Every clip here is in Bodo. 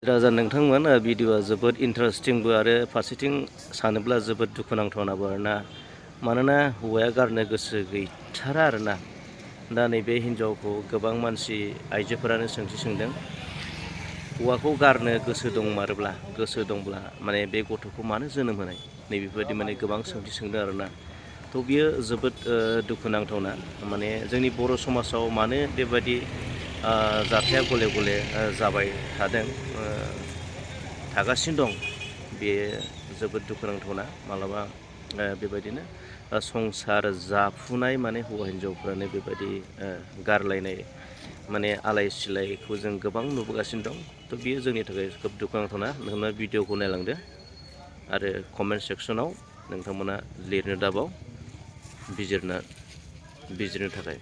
राजा नोंथांमोन भिडिअआ जोबोद इन्टारेस्टिंबो आरो फारसेथिं सानोब्ला जोबोद दुखुनांथावनाबो आरोना मानोना हौवाया गारनो गोसो गैथारा आरोना दा नैबे हिनजावखौ गोबां मानसि आइजोफोरानो सोंथि सोंदों हौवाखौ गारनो गोसो दंब्ला माने बे गथ'खौ मानो जोनोम होनाय नैबेबायदि माने गोबां सोंथि सोंदों आरोना थ' बियो जोबोद दुखुनांथावना माने जोंनि बर' समाजाव मानो बेबायदि जाथाया गले गले जाबाय थागासिनो दं बेयो जोबोद दुखुनांथावना मालाबा बेबायदिनो संसार जाफुनाय माने हौवा हिनजावफ्रानो बेबायदि गारलायनाय माने आलाय सिलायखौ जों गोबां नुबोगासिनो दं थ' बियो जोंनि थाखाय खोब दुखुनांथावना नोंथांमोना भिडिअखौ नायलांदो आरो कमेन्ट सेक्सनाव नोंथांमोना लिरनो दाबाव बिजिरनो थाखाय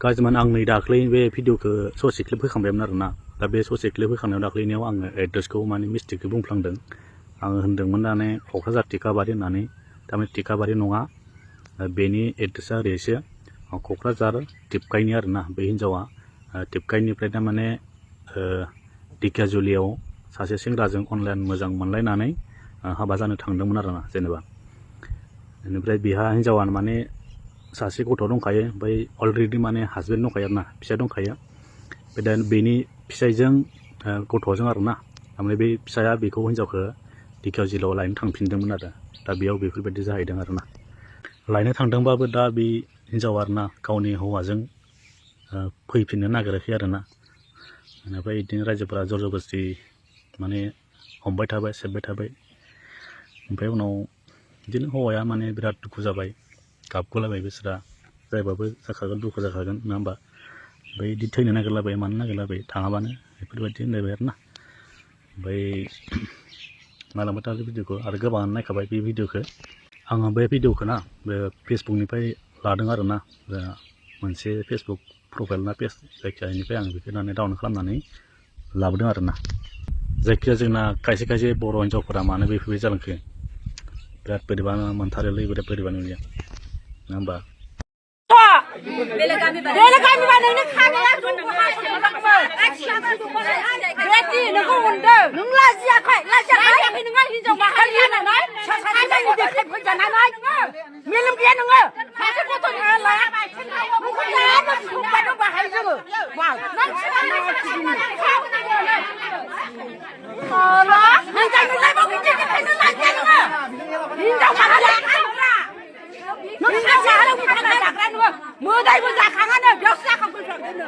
गाज्रिमोन आं नै दाख्लै बे भिडिअखौ ससे क्लिप होखांबायमोन आरोना दा बे ससे क्लिप होखांनायाव दाख्लैनियाव आङो एड्रेसखौ माने मिस्टेकखौ बुंफ्लांदों आङो होनदोंमोन माने क'क्राझार टिकाबारि होननानै थारमाने टिकाबारि नङा बेनि एड्रेसा ओरैसो क'क्राझार टिपकाइनि आरोना बे हिन्जावा टिपकाइनिफ्राय थारमाने ढेकियाजुलियाव सासे सेंग्राजों अनलाइन मोजां मोनलायनानै हाबा जानो थांदोंमोन आरोना जेनेबा बेनिफ्राय बिहा हिन्जावा माने सासे गथ' दंखायो ओमफ्राय अलरेडि माने हासबेन्ड दंखायो आरोना फिसाय दंखायो ओमफ्राय दा बेनि फिसायजों गथ'जों आरोना ओमफ्राय बे फिसाया बेखौ हिन्जावखौ ढेकियाजुलियाव लायनो थांफिनदोंमोन आरो दा बेयाव बेफोरबायदि जाहैदों आरोना लायनो थांदोंबाबो दा बे हिन्जावा आरोना गावनि हौवाजों फैफिननो नागिराखै आरोना बेनिफ्राय बिदिनो रायजोफोरा जर जबरदस्ति माने हमबाय थाबाय सेबबाय थाबाय ओमफ्राय उनाव बिदिनो हौवाया माने बिराद दुखु जाबाय गाबगुलायबाय बिसोरा जायबाबो जाखागोन दुखु जाखागोन नङा होमबा ओमफ्राय बिदि थैनो नागिरलाबाय मानो नागिरलाबाय थाङाबानो बेफोरबायदि होनलायबाय आरोना ओमफ्राय नायलांबाय थाबाय भिडिअखौ आरो गोबाङानो नायखाबाय बे भिडिअखौ आङो बे भिडिअखौ ना बे फेसबुकनिफ्राय लादों आरोना मोनसे फेसबुक प्रफाइल ना पेज जायखिया बेनिफ्राय आं बेखौ डाउनलड खालामनानै लाबोदों आरोना जायखिया जोंना खायसे खायसे बर' हिन्जावफोरा मानो बेफोरबायदि जालांखो बिराद बोरैबा मोनथारोलै बिराद बोरैबा नुयो नङा होमबा मोदायबो जाखाङानो बेयावसो जाखांफैफ्रांदोंनो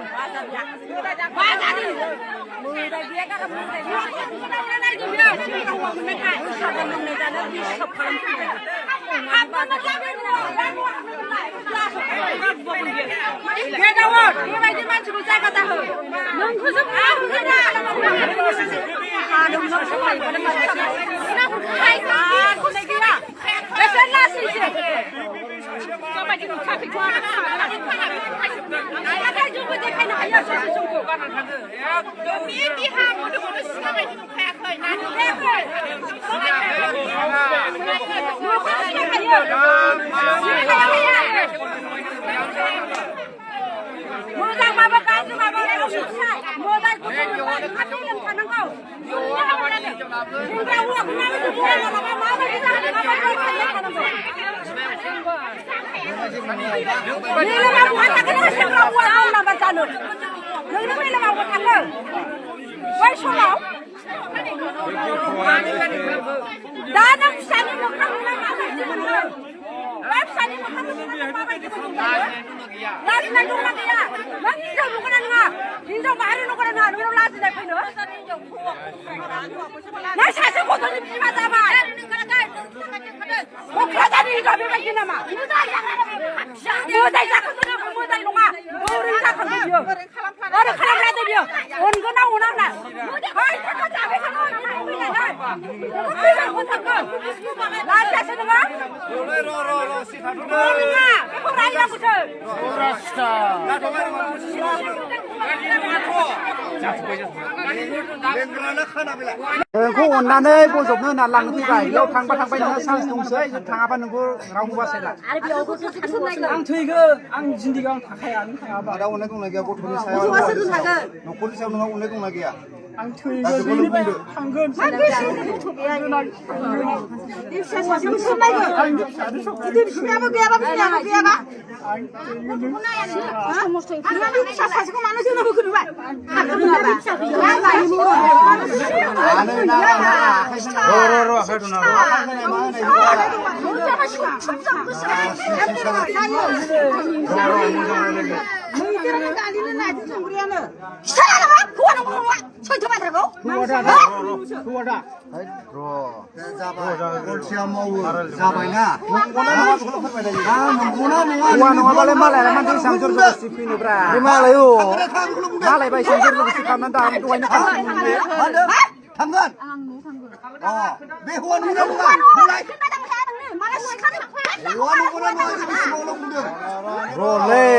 बेबायदि मानसिखौ जायगा जाहो नोंखौसो मोजां माबा गाज्रि माबा मोजां थानांगौ नोंखौ अननानै बजबनो होनना लांनो फैबाय बेयाव थांबा थांबाय नोंहा चान्स दंसै जों थाङाबा नोंखौ रावबो बासायला आं थैगोन आं जिन्दगियाव आं थाखाया नों थाङाबा दा अननाय दंना गैया गथ'नि सायाव न'खरनि सायाव नोंहा अननाय दंना गैया आं थैगोन बेनिफ्राय थांगोन नङाबालाय मालायालाय मानसि बेसेबां जर जबरदस्ति फैनोब्रा मालाय मालाय बायसां जर जबरदस्ति खालामनानै दा दहायनो थांगोन बे हौवा नंगौना नङा रलै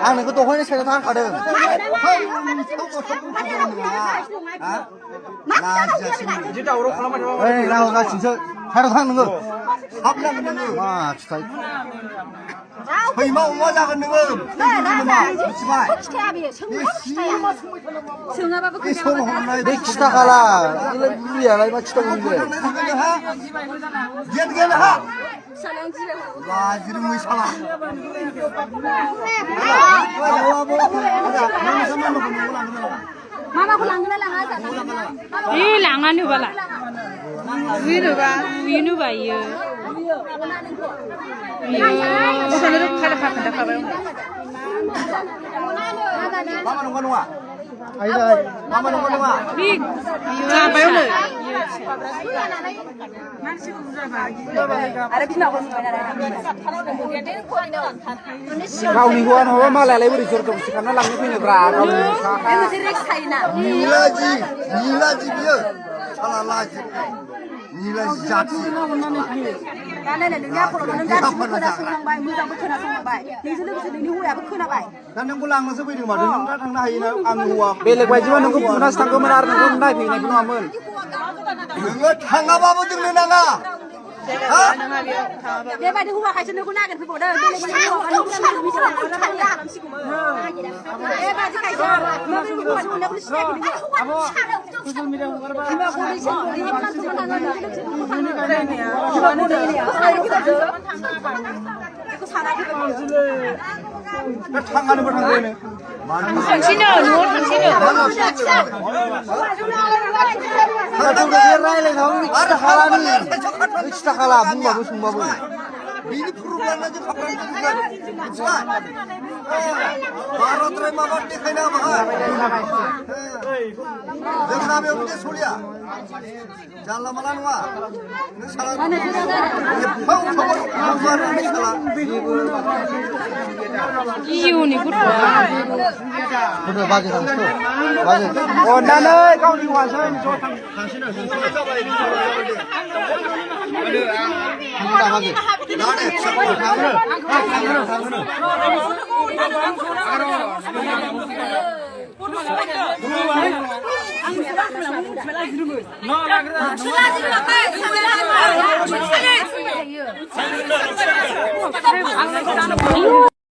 आं नोंखौ दहायनो साइडआव थांखादों राव जासिनसो साइडआव थां नोङो हाबनांगोन नोङो मा फिथाइ फैमा अमा जागोन नोङो मिथिबाय बे खिथाखाला बुरियालाय मा खिथा बुंदों गेन गेन हा लाजिरो मैसाला मामाखौ लांगोन ना लाङा लाङा नुबाला नुबा इयो मामा नंगौ नङा मामा नंगौ नङा जाबायावनो गावनि हौवा नङाबा मालायालाय बोरै जर जबरदस्ति खालामना लांनो फैनोब्रा निलाजि बियो साला लाजि निलाजि जाथि दा नोंखौ लांनोसो फैदों माथो नों दा थांनो हायो ना आंनि हौवा बेलेग बायदिबा नोंखौ बुनासो थांगौमोन आरो नोंखौ नायफैनायबो नङामोन नोङो थाङाबाबो जोंनो नाङा बेबायदि हौवाखायसो नोंखौ नागिरफैबावदों थांगानोबो थांबायानो थांसिनो न'आव थांसिनो रायलायनायाव खिथाखाला बुंबाबो सोंबाबो बिनि प्रब्लेमा जों खालामनांगोन मिथिबाय भारतराय माबा देखायना बाहाय जों गामियाव बिदि सलिया जानला माला नङा नों साला एफाव साला इयुनि गथ'आ बाजै थांसै बाजै अननानै गावनि हौवाजों ज' थांसिनो Aku